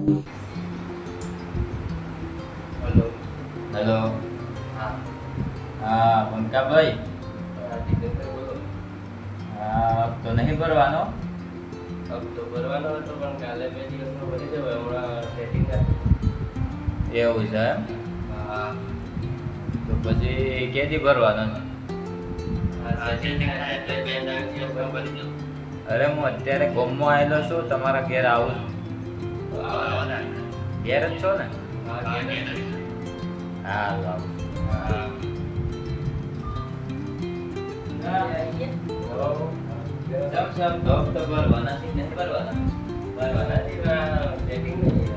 Hello hello. हाँ हाँ पंका भाई। टिकट बोलो अब तो नहीं भरवानो। अब तो ભરવાનો હતો પણ કાલે 2 દિવસમાં ભરી દેવો હમણાં સેટિંગ એવું છે એમ? હા તો પછી કેદી ભરવાનો? સેટિંગ થાય એટલે 2 દિવસમાં ભરી દઉં અરે હું અત્યારે ગોમમાં આવેલો છું, તમારા ઘેર આવું છું. ઘેર જ છો ને? હા કેમ હા આવું. સબ સબ ડોક તો ભરવાના છે, નહીં ભરવાના? ભરવાનાથી સેટિંગ નહીં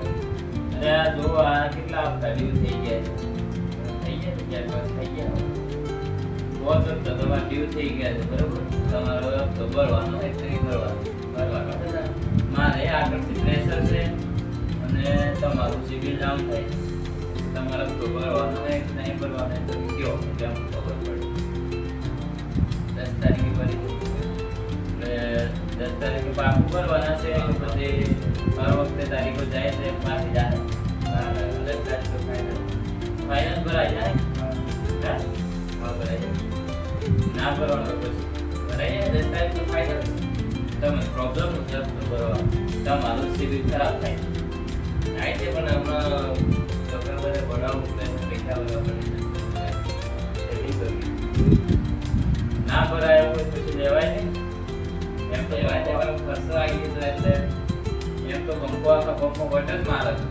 અરે આ જો આ કેટલા હપ્તા ડ્યુ થઈ ગયા છે. થઈ ગયા ને 4-5 થઈ ગયા પાંચ હપ્તા તમારા ડ્યુ થઈ ગયા છે, બરોબર? તમારો હપ્તો ભરવાનો છે કે નહીં ભરવાનો? ભરવાનો છે ને મારે આગળથી પ્રેશર છે અને તમારું સિબિલ ડાઉન થાય છે. તમારે હપ્તો ભરવાનો છે કે નહીં ભરવાનો એ તમે કહો એટલે અમને ખબર પડે. 10 તારીખે ભરી દો. એટલે 10 તારીખે પાકું ભરવાના છે કે પછી હર વખતે તારીખો જાય છે પાછી જાય? 10 તારીખ તો ફાઇનલ ફાઇનલ ભરાઈ જાય? હા? હા ભરાઈ જાય ના ભરવાનો પછી ભરાઈ જાય 10 તારીખ તો ફાઇનલ તમે પ્રોબ્લેમ છે હપ્તો ભરવા, તમારું સિબિલ ખરાબ થાય. થાય છે પણ હમણાં છોકરા બધે ભણાવવું એટલે પૈસા વગર સેટિંગ કરવી ના ભરાય હોય પછી લેવાય નહીં. એમ તો એવા જેવા ખર્ચો આવી ગયો એટલે એમ તો બંકો આખા પંપમાં વટ જ મારે છે.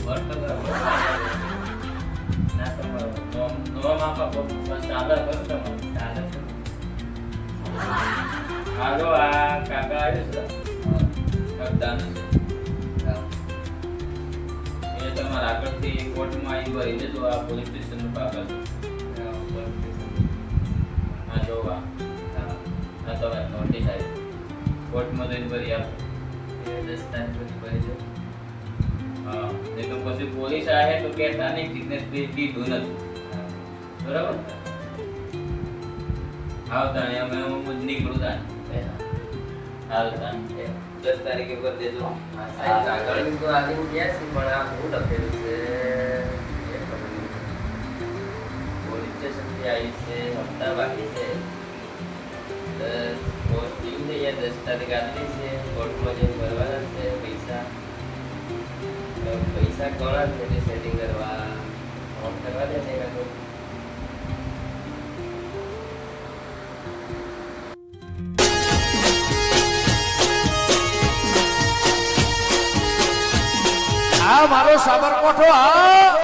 વર્ત ના તમારો નોમ આખા પંપમાં ચાલે કરો તમારે ચાલે છે હાલો આ કાકા આવ્યું છે કરતાનું છે એ તમારે આગળથી કોર્ટમાં આવી ભરી દેજો. આ પોલીસ સ્ટેશનનું કાગળ છે. હા જોવા હા તમે નોટિસ આવી કોર્ટમાં જઈને ભરી આપો. 10 તારીખ પછી ભરી દો હા નહીં તો પછી પોલીસ આવે તો કહેતા નહીં સિગ્નેચર દીધું નથી. બરાબર? આવતા અમે હું નીકળું તાને. હાલ તાને 10 તારીખે ભરી દેજો. આગળ તો આવીને ગયા છે પણ આ હું લખેલું છે એ ખબર નહીં. પોલીસ સ્ટેશનથી આવી છે હપ્તા બાકી છે પોસ્ટ ડ્યુ થઈ ગયા 10 તારીખ આપી છે કોર્ટમાં જઈને ભરવાના છે પૈસા કોના છે તે સેટિંગ કરવા ફોન કરવા દે ને કાકો આ મારો સાબરકોઠો આ